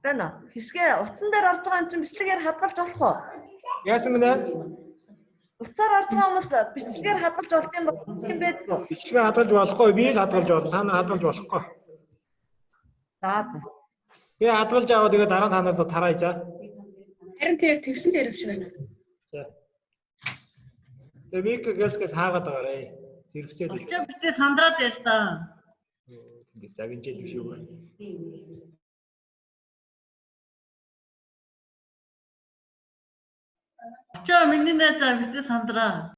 Байна уу? Хишгээ утсан дээр орж байгаа юм чинь бичлэгээр хадгалж болох уу? Яасан гинэ? Утсаар орж байгаа хүмүүс бичлэгээр хадгалж болох юм байдгүй. Бичлэгээ хадгалж болохгүй, би л хадгалж болно. Та нар хадгалж болохгүй. За. Би хадгалж аваад тэгээ дараа нь та нарт тараа за. Харин тэр тэгсэн дээр биш байна. За. Тэгээ гэскээс хаагаад байгаарэ. Зэрэгцээд л. Очоо битээ сандраад яаш та. Ингээ загинжээд биш үү? Очоо миний найз битээ сандраа.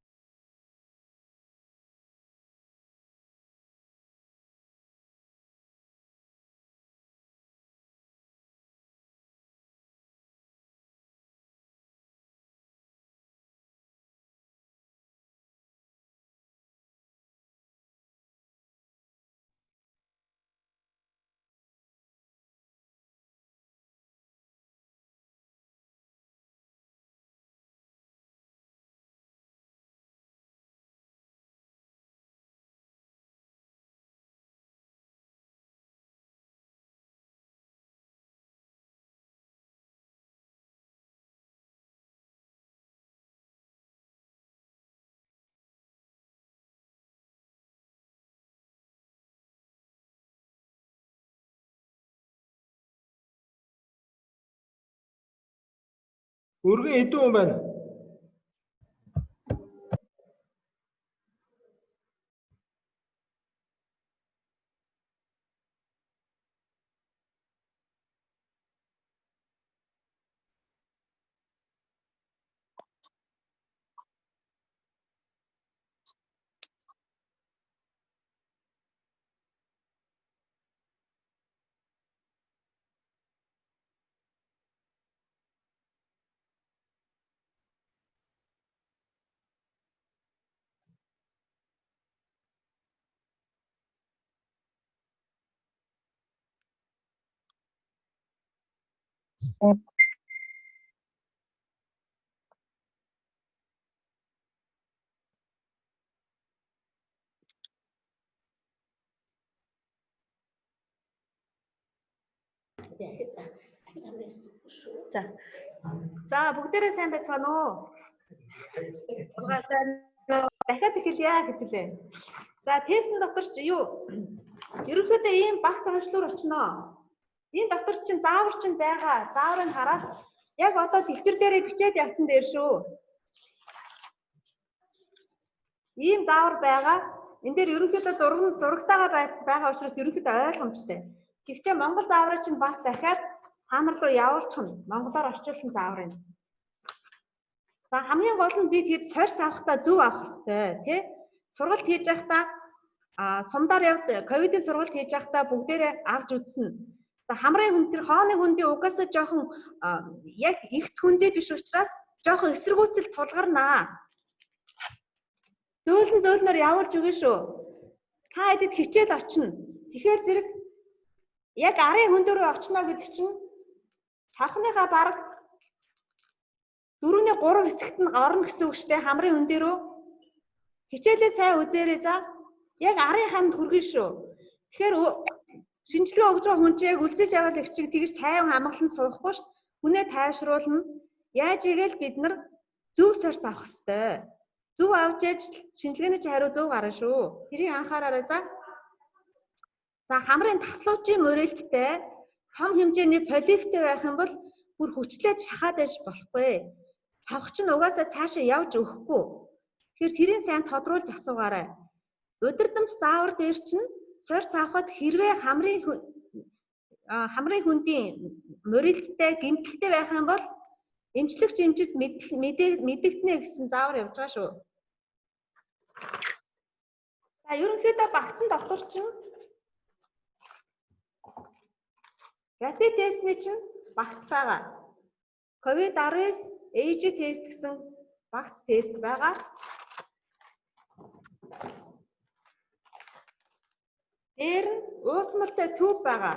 Өргөн хэдэн хүн байна? За. За бүгдээрээ сайн байцгаана уу? Дахиад эхэлье гэхэлээ. За тестийн дотор ч юу? Ерөнхийдөө ийм багц онцлог очно. Энэ дотор чинь заавар чинь байгаа. Зааврыг хараад яг одоо дэвтэр дээрээ бичээд явцсан дээр шүү. Ийм заавар байгаа. Энд дээр ерөнхийдөө зурагтайгаа байгаа учраас ерөнхийдөө ойлгомжтой. Гэхдээ Монгол зааврыг чинь бас дахиад та нар руу явуулчих нь монголоор орчуулсан заавар юм. За хамгийн гол нь би тэгэд сорьц авахдаа зөв авах хэрэгтэй тий. Сургалт хийж байхдаа сумдаар явсан ковидын сургалт хийж байхдаа бүгдээрээ авч үзсэн. За хамрын хүн тэр хооны хүндийн угаасаа жоохон яг ихц хүндээ биш учраас жоохон эсэргүүцэл тулгарнаа. Зөөлнөр явуулж өгнө шүү. Та хэдэд хичээл очино. Тэгэхээр зэрэг яг арын хүндөрөө очино гэдэг чинь цавхныхаа бараг 4/3 хэсэгт нь орно гэсэн үг шүү дээ. Хамрын хүндэрөө хичээлээ сайн үзээрэй за. Яг арын ханд хүргэн шүү. Тэгэхээр шинжилгээ өгж байгаа хүн чинь яг үлзий жаргалч чиг тэгж тайван амгалан суухгүй шүү. Хүнээ тайвшруулна. Яаж игээл бид нар зөв сорьц авах хэрэгтэй. Зөв авч яж шинжилгээний чи хариу зөв гарна шүү. Тэрийг анхаараарай за. За хамрын таслуучийн мөрөлттэй том хэмжээний полиптэй байх юм бол бүр хүчлээд шахаад байж болохгүй. Цавх чинь угаасаа цаашаа явж өгөхгүй. Тэгэхээр тэрийг сайн тодруулж асуугаарай. Удирдамж заавар дээр чинь сорьц авахд хэрвээ хамрын хүндийн мөрөлттэй гэмтэлтэй байх юм бол эмчлэгч эмчид мэдэгдэнэ гэсэн заавар явж байгаа шүү. За ерөнхийдөө багцсан доктор чинь rapid тестний чинь багц байгаа. COVID-19 age тест гэсэн багц тест байгаа. Дээр нь уусмалтай төв байгаа.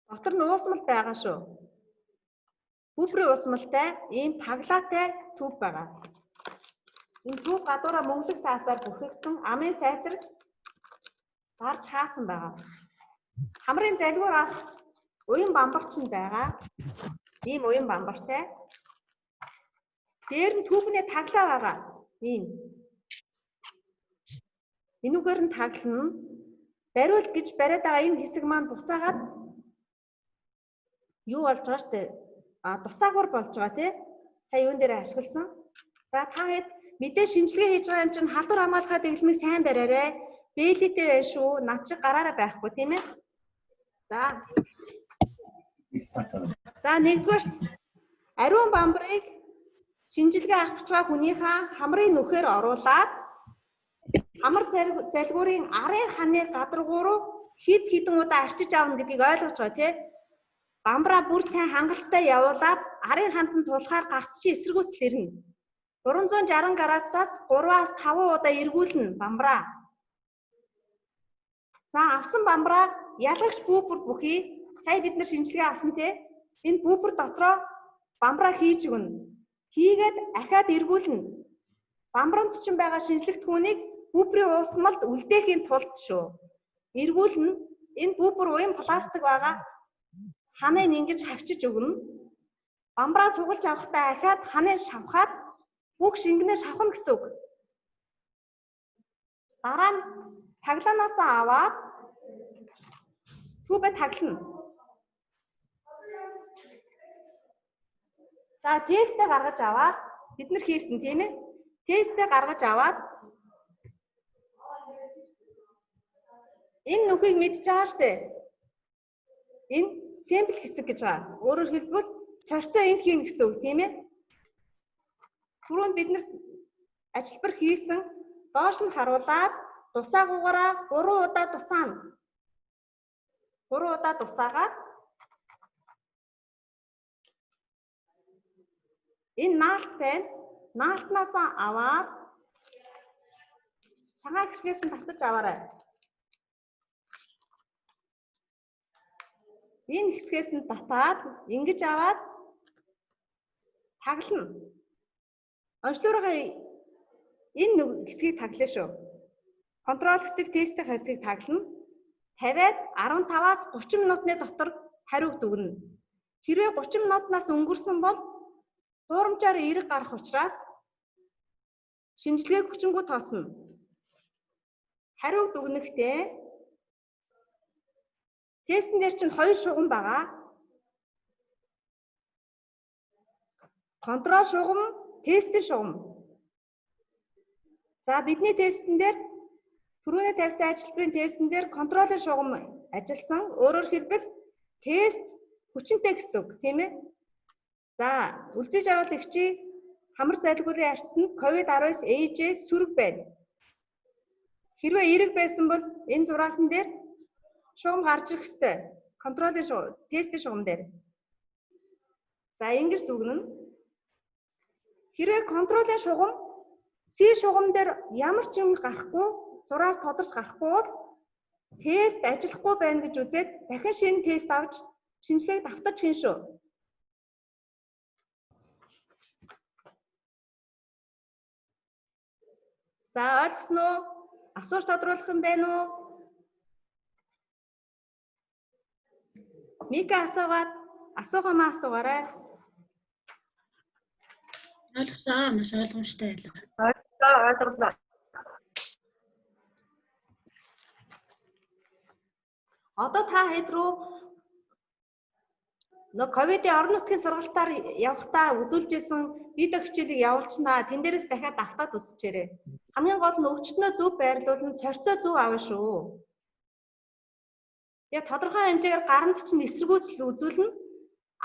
Дотор нь уусмал байгаа шүү. Хүүфрийн уусмалтай ийм таглаатай төв байгаа. Энэ төв гадуураа мөнгөлөг цаасаар бүрхэгдсэн амын сайтар гарч хаасан байгаа. Хамрын залгуур авах уян бамбарч нь байгаа. Ийм уян бамбартай. Дээр нь түүхний таглаа байгаа. Ийм. Энүүгээр нь таглана. Бариул гэж бариад байгаа энэ хэсэг маань буцаагаад юу болж байгаа штэ? Тусаагвар болж байгаа тий. Сая юун дээр ашигласан. За та хэд мэдээ шинжилгээ хийж байгаа юм чинь халдвар хамгаалахад дэглэмийг сайн бариарай. Бэлитэй байна шүү. Над чиг гараараа байхгүй тийм ээ. За нэгдүгээр ариун бамбарыг шинжилгээ авах гэж байгаа хүнийхээ хамрын нүхээр оруулаад хамар залгуурын арын ханы гадаргуу руу хэд хэдэн удаа арчиж аавна гэдгийг ойлгож байгаа тий. Бамбараа бүр сайн хангалттай явуулаад арын ханд нь тулахаар гарц чи эсэргүүцэл ирнэ. 360 градусаас 3-аас 5 удаа эргүүлнэ бамбараа. За авсан бамбараа ялгагч бүүбэр бүхий сая бид нар шинжилгээ авсан тий. Энэ бүүбэр дотроо бамбараа хийж өгнө. Хийгээд ахаад эргүүлнэ. Бамбаранд чинь байгаа шинжлэх түүнийг бүүбрийн уусмалд үлдээхийн тулд шүү. Эргүүлнэ. Энэ бүүбэр уян пластик байгаа. Ханыг ингэж хавчиж өгнө. Бамбараа сугалж авахдаа ахаад ханыг шавхаад бүх шингэнээ шавхна гэсэн үг. Дараа нь таглаанаас аваад түүбэ таглана. За тестээ гаргаж аваад бид нар хийсэн тийм ээ. Тестээ гаргаж аваад энэ нүхийг мэдж байгаа штэ. Энэ сэмпл хэсэг гэж байгаа. Өөрөөр хэлбэл сорьцоо энд хийн гэсэн үг тийм ээ. Түрүүнд бид нар ажилбар хийсэн доош нь харуулад тусаагуугаараа 3 удаа тусаана. 3 удаа тусаагаад энэ наалт байна. Наалтнаас аваад цагаан хэсгээс нь татаж аваарай. Энэ хэсгээс нь татаад ингэж аваад таглана. Онцлогоо энэ хэсгийг таглаа шүү. Контрол хэсэг, тестийн хэсгийг таглана. 50-аад 15-аас 30 минутны дотор хариуг дүгнэнэ. Хэрвээ 30 минутнаас өнгөрсөн бол хуурамчаар эерэг гарах учраас шинжилгээ хүчингү тооцно. Хариуг дүгнэхдээ тестэн дээр чинь 2 шугам байгаа. Контрол шугам, тестийн шугам. За бидний тестэн дээр түрүүний тавьсан ажилбарын тестэн дээр контролын шугам ажилласан. Өөрөөр хэлбэл тест хүчинтэй гэсэн үг, тийм ээ? За, үлзий жаргалагчийн хамар залгуулын арчсанд COVID-19 ээж сүрэг байна. Хэрвээ эерэг байсан бол энэ зураасан дээр шугам гарч ирэх ёстой. Контролын шугам, тестийн шугам дээр. За, ингэж дүгнэнэ. Хэрвээ контролын шугам C шугам дээр ямар ч юм гарахгүй, зураас тодорч гарахгүй бол тест ажиллахгүй байна гэж үзээд дахин шинэ тест авч шинжилгээг давтаж хийн шүү. За ойлгосон уу? Асууж тодруулах юм байна уу? Мика асуух юм асуугаарай. Ойлгосон, маш ойлгомжтой байлаа. Ойлголоо. Одоо та хэд рүү ковидын орон нутгийн сургалтаар явахдаа үзүүлжсэн видео хичээлийг явуулчихнаа. Тэн дээрээс дахиад давтаад үзчихээрэй. Хамгийн гол нь өвчтнөө зөв байрлуулна, сорьцоо зөв авна шүү. Тэгээ тодорхой хэмжээгээр гарамт чинь эсэргүүцэл үзүүлнэ.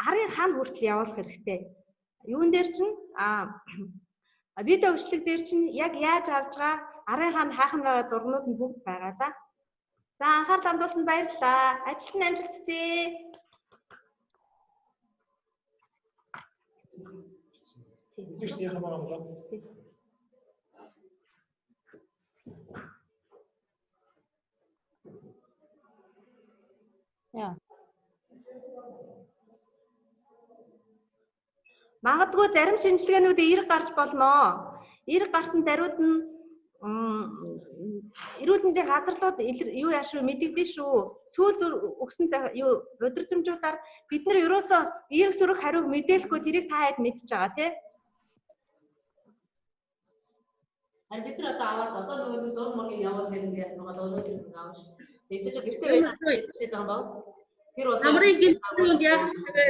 Арын хан хүртэл явуулах хэрэгтэй. Юун дээр чинь видео бичлэг дээр чинь яг яаж авж байгаа арын хаан хайхан байгаа зургнууд нь бүгд байгаа. За анхаарал хандуулсанд баярлалаа. Ажилтны амжилт хүсье. Яа. Магадгүй зарим шинжилгээнүүд эерэг гарч болно. Эерэг гарсан даруйд нь эрүүл мэндийн газарлууд юу яаш шүү мэдэгдэн шүү. Сүүлд өгсөн юу удирдамжуудаар бид нар ерөөсөө эерэг сүрэг хариуг мэдээлэхгүй тэрийг та хэд мэдчихэж байгаа тий. Харин бид нар одоо аваад одоо нөгөө дур мөргийн яваад ингээд байгаа өнөөдөр нэг аав шүү. Мэдээж гэртээ байж хэлсэн байгаа баа. Тэр бол Хамрын гинтүүд яах вэ?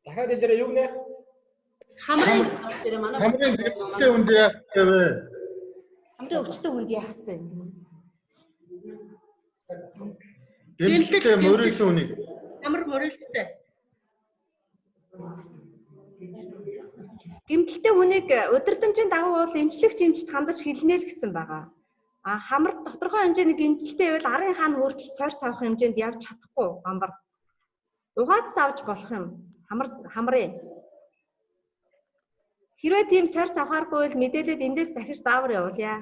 Дахиад хэлээрэй юу гэнэ? Хамрын гэртээ үнд яах вэ? Хамрын өвчтөе хүнд яах вэ? Гэртээ мөрөөсөн үнийг. хамар мөрөлттэй. Гэмтэлтэй хүнийг удирдамжийн дагуу бол эмчлэгч эмчт хандаж хэлнэ л гэсэн байгаа. Хамар тодорхой хэмжээний гэмтэлтэй байвал арын хаан хүртэл сорьц авах хэмжээнд явж чадахгүй бамбар. Угаац авч болох юм. Хамрын. Хэрвээ тийм сорьц авахааргүй бол мэдээлэлд эндээс дахиж заавар явуулъя.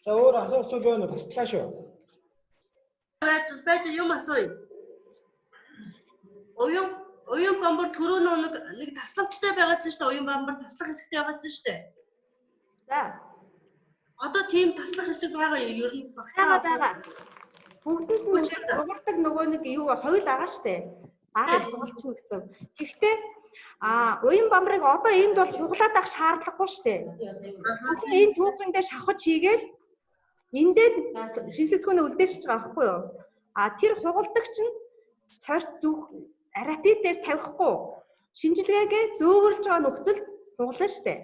За өөр асуух байна уу? Таслаа шүү. Байж юм асууя. Оюун бамбар түрүүн нэг тасламжтай байгаадсан шүү дээ. Оюун бамбар таслах хэсэгтэй байгаадсан шүү дээ. За. Одоо тийм таслах хэсэг байгаа юу? Ер нь байгаа. Бүгдэнд нь уурдаг нөгөө нэг юу ховл байгаа шүү дээ. Дараа хугалчихна гэсэн. Тэгэхдээ уян бамбарыг одоо энд бол хуглаад авах шаардлагагүй шүү дээ. Зөвхөн энэ түүхэндээ шавхаж хийгээл эндээ шилжүүлэхүүнээ үлдээчихэж байгаа байхгүй юу? Тэр хугалдагч нь сорьц зүх арапитээс тавихгүй шинжилгээгээ зөөгөрлж байгаа нөхцөлд хугална шүү дээ.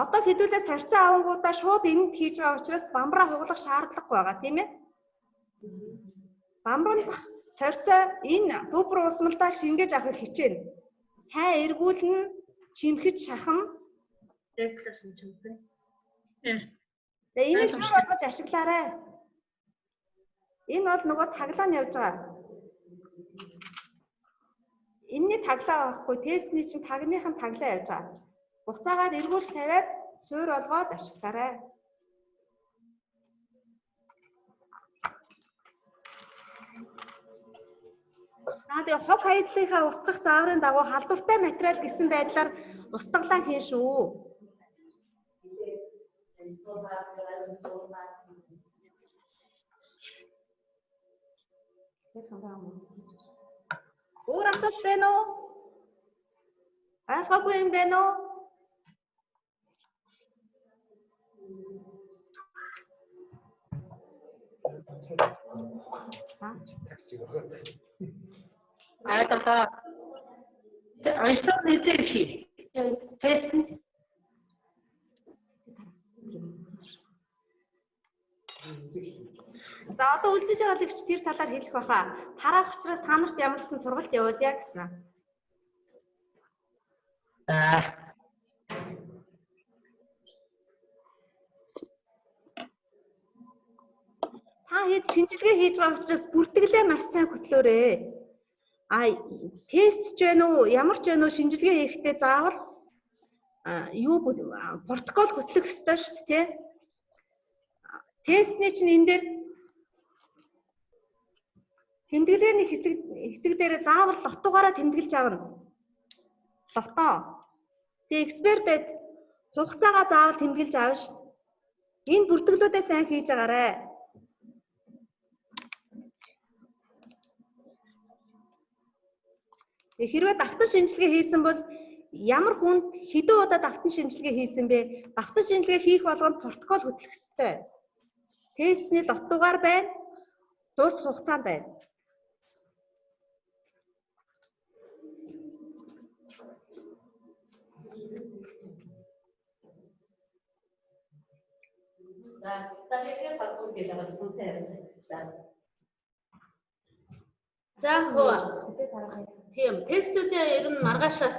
Одоо хэдүүлээ сорьцоо авангуудаа шууд энд хийж байгаа учраас бамбараа хугалах шаардлагагүй байгаа тийм ээ. Бамбарт сорьцоо энэ бүбэр усмалдаа шингээж авахыг хичээнэ. Сайн эргүүлэн чимхэж шахан дэглэсэн чимхэн. Тэгээ энийг юу болгож ашиглаарай. Энэ бол нөгөө таглаа нь явж байгаа. Энэний таглаа байхгүй, тестний чинь тагныхын таглаа явж байгаа. Буцаагаад эргүүлж тавиад суур болгоод ашиглаарай. Тэгээ хог хаядлынхаа устгах зааврын дагуу халдвартай материал гэсэн байдлаар устгалаа хийн шүү. Өөр асуулт байна уу? Ойлгоогүй юм байна уу? Аа Einstein эцэг тест За одоо үлдэж байгаа лекч тэр талаар хэлэх баха. Тараах учраас та нарт ямарсан сургалт явуулъя гэсэн. Та хэд шинжилгээ хийж байгаа учраас бүртгэлээ маш сайн хөтлөөрэй. Тест ч вэ нү ямар ч вэ нү шинжилгээ хийхдээ заавал юу протокол хөтлөх ёстой шүү дээ. Тестний чинь энэ дээр тэмдэглэгийн хэсэг дээр заавал лотогоороо тэмдэглэж авна. Лото. Тэгээ экспертэд хугацаагаа заавал тэмдэглэж авна шүү. Энэ бүртгэлүүдээ сайн хийж агаарай. Хэрвээ давтан шинжилгээ хийсэн бол ямар хүнд хэдэн удаа давтан шинжилгээ хийсэн бэ? Давтан шинжилгээ хийх болгонд протокол хөтлөх ёстой. Тестний лотогоор байна. Дуус хугацаа байна. За хөө. Тийм, тестүүдээ ер нь маргаашаас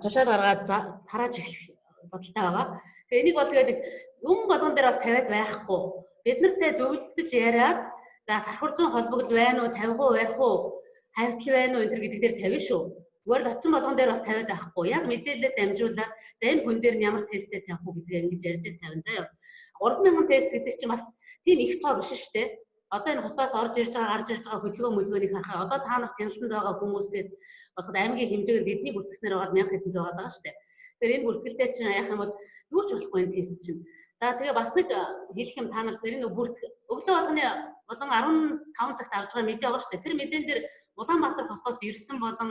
тушаал гаргаад тарааж эхлэх бодолтой байгаа. Тэгээ энийг бол тэгээд юм болгон дээр бас тавиад байхгүй. Бид нартай зөвлөлдөж яриад за тархур зүүн холбогдол байна уу, 50% барих уу, хавтал байна уу энэ төр гэдэг дээр тавина шүү. Зүгээр л оцсон болгон дээр бас тавиад байхгүй. Яг мэдээлэлд дамжуулаад за энэ хүн дээр нь ямар тесттэй тавих уу гэдгийг ингэж ярьж тавина заяа. 3000 тест гэдэг чинь бас тийм их тоо биш шүү дээ. одоо энэ хотоос орж ирж байгаа гарч ирж байгаа хөдөлгөөн мөлгөөнийг харахаа одоо та нарт тяншманд байгаа хүмүүс гээд бодоход аймгийн хэмжээгээр бидний бүртгэснээр байгаа 1000 хэдэн зуун байгаа шүү дээ. Тэгэхээр энэ бүртгэлтэй чинь яах юм бол юу ч болохгүй энэ тест чинь. За тэгээ бас нэг хэлэх юм та нарт энэ өглөө болгоны болон 15 цагт авж байгаа мэдээ байгаа шүү дээ. Тэр мэдэн дээр Улаанбаатар хотоос ирсэн болон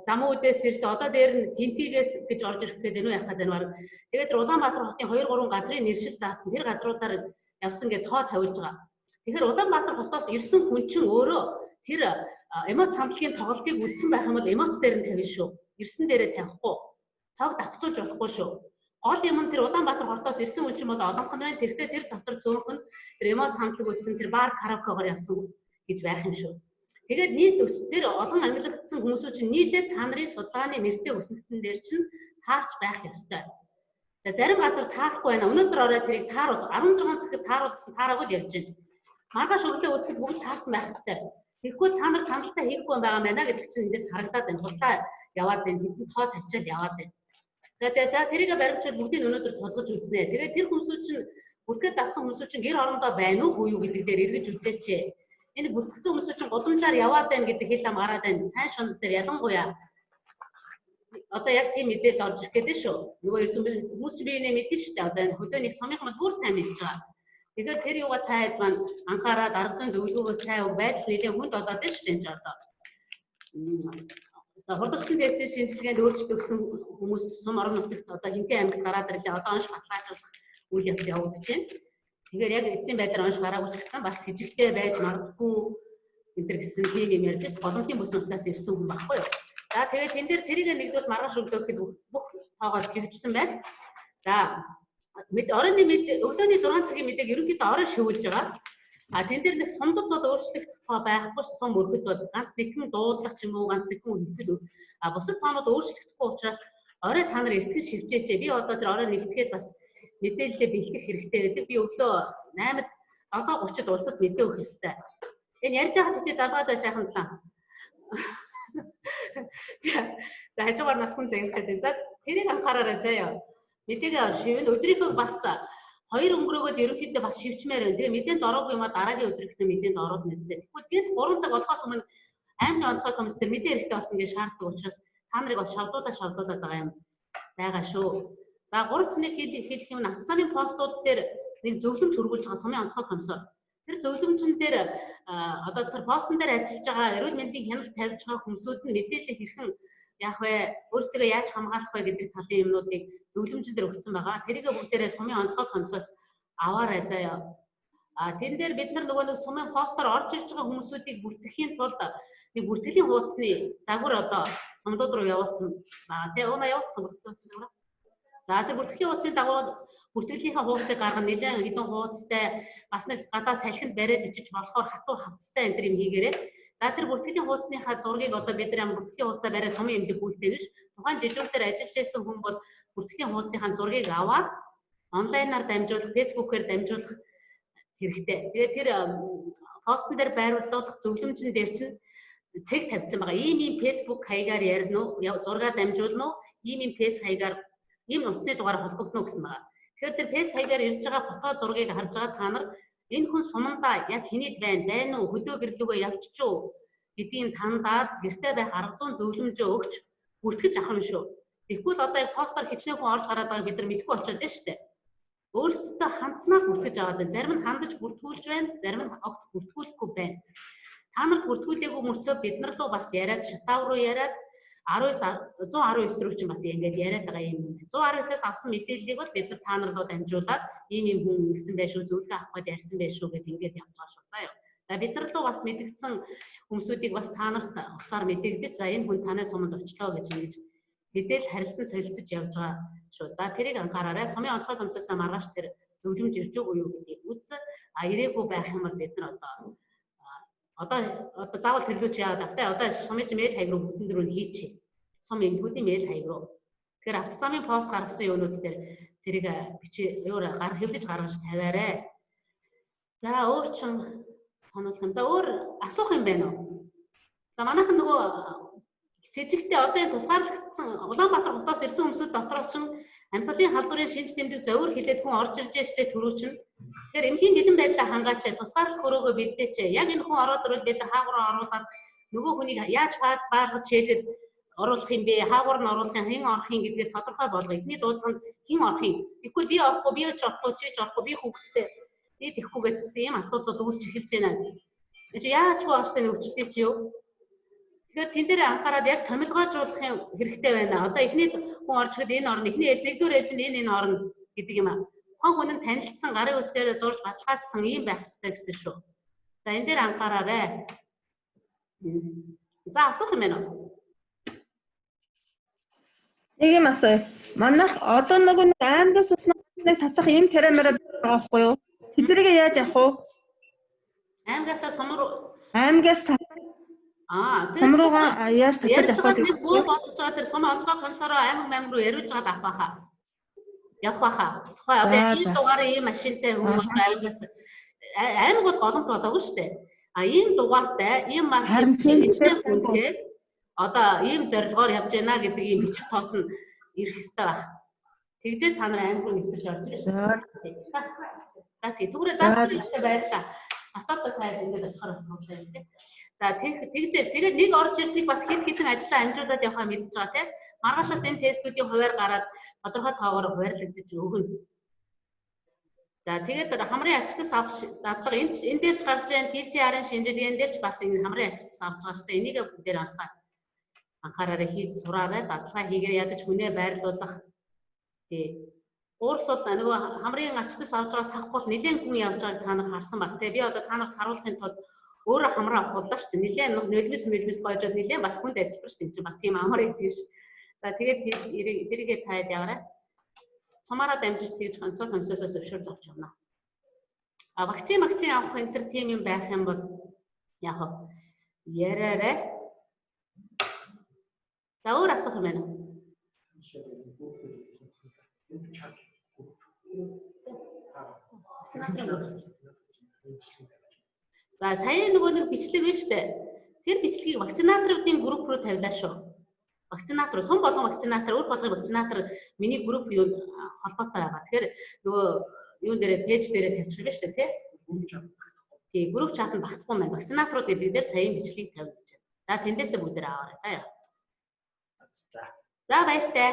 замуудаас ирсэн одоо дээр нь тентигээс гэж орж ирэх гээд энэ яах гэдэг нь. Тэгээд Улаанбаатар хотын 2-3 газрын нэршил заасан тэр газруудаар явсан гэж тоо тавьж байгаа. Тэгэхээр Улаанбаатар хотоос ирсэн хүн чинь өөрөө тэр эмоц хамтлагийн тоглолтыг үзсэн байх юм бол эмоц дээр нь тавина шүү. Ирсэн дээрээ тавихгүй. Тоог давхцуулж болохгүй шүү. Гол юм нь тэр Улаанбаатар хотоос ирсэн хүн чинь бол олонх нь байна. Тэртээ тэр дотор зөөнх нь тэр эмоц хамтлаг үзсэн тэр бар караокеогоор явсан гэж байх юм шүү. Тэгээд нийт тэр олон ангилагдсан хүмүүсүүд чинь нийлээд та нарын судалгааны нэртэй өснөлтөн дээр чинь таарч байх ёстой. За зарим газар таахгүй байна. Өнөөдөр ороод тэрийг тааруул 16 цагт тааруулсан таараагүй л явж байна. Маргааш өглөө үзэхэд бүгд таарсан байх ёстой. Тэгэхгүй та нар хангалттай хийхгүй байгаа юм байна гэдэг чинь эндээс харагдаад байна. Худлаа яваад байна. Хэдэн тоо тавьчаад яваад байна. За тэрийг баримтчууд бүгдийг өнөөдөр тулгаж үзнэ. Тэгээд тэр хүмүүсүүд чинь бүртгэд авсан хүмүүсүүд чинь гэр орондоо байна уу юу гэдэг дээр эргэж үзээч. Энэ бүртгэсэн хүмүүсүүд чинь годамжаар яваад байна гэдэг хэл ам гараад байна. Сайн шунд дээр ялангуяа одоо яг тийм мэдээлэл орж ирэх гэдэг шүү. Нөгөө ирсэн хүмүүс чинь биенээ мэдэн шүү дээ. Одоо энэ хөдөөний сумынхмал бүр сайн мэдж байгаа. Тэгэхээр тэр юугаа таад маань анхаараад арга зүйн зөвлөгөөгөө сайн байдал нэлээд хүнд болоод байна шүү дээ энэ одоо. Хурдлагчийн тестийн шинжилгээнд өөрчлөлт өгсөн хүмүүс сум орон нутагт одоо хинтээ аймагт гараад ирлээ. Одоо онш баталгаажуулах үйл явц явагдаж байна. Тэгэхээр яг эцсийн байдлаар онш гараагүй ч гэсэн бас сэжигтэй байж магадгүй энэ төр гэсэн тийм юм ярьж шүү. Боломжийн бүс нутгаас ирсэн хүн баггүй юу? За тэгээд тэн дээр тэрийг нэгдүгээр маргааш өглөөхэд бүх тоогоо хэрэгжүүлсэн байна. За оройны мэдээ өглөөний 6 цагийн мэдээг ерөнхийдөө орой шивүүлж байгаа. А тэн дээр нэг сумдад бол өөрчлөгдөх тоо байхгүй сум өргөд бол ганц нэгэн дуудлага ч юм уу ганц нэгэн хөвгөл бусад тоонууд өөрчлөгдөхгүй учраас орой та нар эртгэн шивжээч. Би одоо тэр орой нэгтгэхэд бас мэдээлэлээ бэлтгэх хэрэгтэй гэдэг. Би өглөө 8-д 7:30-д улсад мэдээ өгөх ёстой. Энэ ярьж байгаа хэдий залгаад бай сайхан талаа. За хажуугаар нас хүн зангих гэдэг. За тэрийг анхаараарай заяа. Мэдээгээ шивэн өдрийнхөө бас 2 өнгөрөөгөө ерөнхийдөө бас шивчмээр байна. Тэгээ мэдээнд ороогүй юм а дараагийн өдрөختөө мэдээнд оруулах нэстэй. Тэгвэл гээд 3 цаг болохоос өмнө аймгийн онцгой комисс төр мэдээ хэрэгтэй болсон гэж шаарддаг учраас та нарыг бас шавдуулаад байгаа юм байгаа шүү. За 3 дахь нэг хэлэх юм автосамын постууд дээр нэг зөвлөмж хөргүүлж байгаа сумын онцгой комиссор. Тэр зөвлөмжн дээр одоо тэр постн дээр ажиллаж байгаа эрүүл мэндийн хяналт тавьж байгаа хүмүүсүүд нь мэдээлэл хэрхэн яах вэ? Өөрсдөө яаж хамгаалах вэ гэдэг талын юмнуудыг зөвлөмжн дээр өгсөн байгаа. Тэрийг бүгдээрээ сумын онцгой комиссоос аваарай заяа. Тэн дээр бид нар нөгөө нэг сумын постоор орж ирж байгаа хүмүүсүүдийг бүртгэхийн тулд нэг бүртгэлийн хуудасны загвар одоо сумдууд руу явуулсан. Тэгээ уунаа явуулсан бүртгэлийн загвар. За тэр бүртгэлийн хуудасны дагуу бүртгэлийнхаа хуудсыг гаргана нэлээд хэдэн хуудастай бас нэг гадаа салхинд бариад бичиж болохоор хатуу хавцтай энэ төр юм хийгээрэй. За тэр бүртгэлийн хуудасныхаа зургийг одоо бид нар ямар бүртгэлийн хуудасаа бариад сумын эмнэлэг гүйцэтгэж биш. Тухайн жижигүүр дээр ажиллаж байсан хүн бол бүртгэлийн хуудасныхаа зургийг аваад онлайнаар дамжуулах, фэйсбүүкээр дамжуулах хэрэгтэй. Тэгээд тэр постн дээр байрлуулах зөвлөмжн дээр чинь цэг тавьсан байгаа. Ийм фэйсбүүк хаягаар ярина уу, зургаа дамжуулна уу, ийм фэйс хаягаар ийм утасны дугаараар холбогдно гэсэн байгаа. Тэгэхээр тэр фэйс хаягаар ирж байгаа фото зургийг харж байгаа та нар энэ хүн сумандаа яг хинэд байна уу, хөдөө гэрлүүгөө явчих уу гэдгийг тандаад гэртээ байх арга зүйн зөвлөмжөө өгч бүртгэж авах юм шүү. Тэгвэл одоо яг постоор хичнээн хүн орж гараад байгааг бид нар мэдгүй болчиход байна шүү дээ. Өөрсдөө хандснаас бүртгэж аваад байна. Зарим нь хандаж бүртгүүлж байна, зарим нь огт бүртгүүлэхгүй байна. Та нарт бүртгүүлээгүй мөртлөө бид нар руу бас яриад, шатав руу яриад 119 рүү чинь бас ингэж яриад байгаа юм. 119-аас авсан мэдээллийг бол бид нар та нар руу дамжуулаад ийм хүн гэсэн байх шүү, зөвлөгөө авах гээд ярьсан байх шүү гэдээ ингэж явж байгаа шүү. За яа. За бид нар руу бас мэдгдсэн хүмүүсүүдийг бас та нарт уцаар мэдэгдэж, за энэ хүн танай суманд очлоо гэж ингэж мэдээлэл харилцан солилцож явж байгаа шүү. За тэрийг анхаараарай. Сумын онцгой комиссоос маргааш тэр зөвлөмж ирж байгаа юу гэдгийг үз. Ирээгүй байх юм бол бид нар одоо заавал тэрлүүч яагаад автай. Одоо сумын мэйл хаяг руу бүтэн дөрөв хийчихье. Сум эмнэлгүүдийн мэйл хаяг руу. Тэгэхээр автосамын пост гаргасан юунууд дээр тэрийг хэвлэж гаргаж тавиарай. За өөр чин сануулах юм. За өөр асуух юм байна уу? За манайхан нөгөө сэжигтэй одоо энэ тусгаарлагдсан Улаанбаатар хотоос ирсэн хүмүүсүүд дотроос чинь амьсгалын халдварын шинж тэмдэг зөвөр хилээд хүн орж ирж штэ төрөө чинь Тэгэхээр эмнэлгийн бэлэн байдлаа хангаач, тусгаарлах хөрөөгөө бэлдээч. Яг энэ хүн ороод ирвэл бид хаагураа оруулаад нөгөө хүнийг яаж баалгаж шээлгээд оруулах юм бэ? Хаагуур нь оруулах юм, хэн орох юм гэдгээ тодорхой болгоё. Эхний дуудлаганд хэн орох юм? Тэгэхгүй би орохгүй, би ч орохгүй, чи ч орохгүй, би хүүхэдтэй би тэхгүй гэсэн ийм асуудлууд үүсч эхэлж байна. Чи яаж хөө орсон өвчлөлтэй чи юу? Тэгэхээр тэн дээр анхаарал яг томилгоожуулах юм хэрэгтэй байна. Одоо эхний хүн орж ирэхэд энэ орно, эхний нэгдүгээр ээлж нь энэ орно гэдэг юм аа. Хон хүн нь танилцсан, гарын үсгээр зурж баталгаажсан ийм байх хэрэгтэй гэсэн шүү. За энэ дээр анхаараарай. За асуух юм байна уу? Нэг юм асууя. Манайх одоо нэг аймагаас нэг татах ийм тарамаараа байгаа байхгүй юу? Тэднийг яаж авах вэ? Аймагаас сумруу. Аймагаас сумруугаа яаж татаж авах вэ? Нэг бүр болгож байгаа тэр сум онцгой консороо аймаг руу яриулж байгаа авах хаа. Явах хаа. Тухай одоо ийм дугаараа ийм машинтай хүмүүс аймагаас аймаг бол голомт болоогүй шүү дээ. Ийм дугаартай ийм маркет хэмжээ үнэхээр одоо ийм зорилгоор явж байна гэдэг ийм бичих тоот нь ирэх ёстой байна. Тэгжээ та нар аймаг руу нэвтэрч орж ирсэн. За тийм түгрээ заахтай байрлаа. Дотоодоо таад ингээд очихоор сонглоо юм тий. За тэгжээс тэгээд нэг орж ирснийг бас хэд хэдэн ажлаа амжуулаад явахаа мэдж байгаа тий. Маргаашаас энэ тестүүдийн хуваар гараад тодорхой тоогоор хуваарлагдаж өгнө. За тэгээд хамрын альчтас авах дадлага энэ дээр ч гарч байгаа PCR-ын шинжилгээнд дээр ч бас энэ хамрын альчтас авч байгаа шүү дээ. Энийг бүгдээр анхаараараа хийж сураарай, дадлага хийгээр ядаж хүнээ байрлуулах. Тий. Уурс бол нөгөө хамрын альчтас авч байгаас хахгүй нэлээд хүн явж байгааг та нар харсан баг тий. Би одоо та нарт харуулахын тулд өөрөө хамраа авахуллаа шүү дээ. Нэлээд нөлмс гоожод нэлээд бас хүнд ажиллаж шүү дээ. Бас тийм амар идэж. За тэгээд тэрийгээ таад яваарай. Сумаараа дамжиж тэгж ганцхан хөмсөөсөө зөвшөөрөл авч явна. Вакцин авах энэ төр тийм юм байх юм бол яг яраарай. За өөр асуух юм байна уу? За сая нөгөө нэг бичлэг байна шүү дээ. Тэр бичлэгийг вакцинаторуудын групп руу тавилаа шүү. Вакцинатор, сум болон вакцинатор, өөр болгоны вакцинатор миний групп юу холбоотой байгаа. Тэгэхээр нөгөө юун дээр пэйж дээр тавьчихсан шүү дээ, тий? Тий, групп чатанд багтахгүй байна. Вакцинаторууд гэдэг дээр саяын бичлэгийг тавьж байна. За тэндээсээ бүгдээр аваарай. За яа. За баяртай.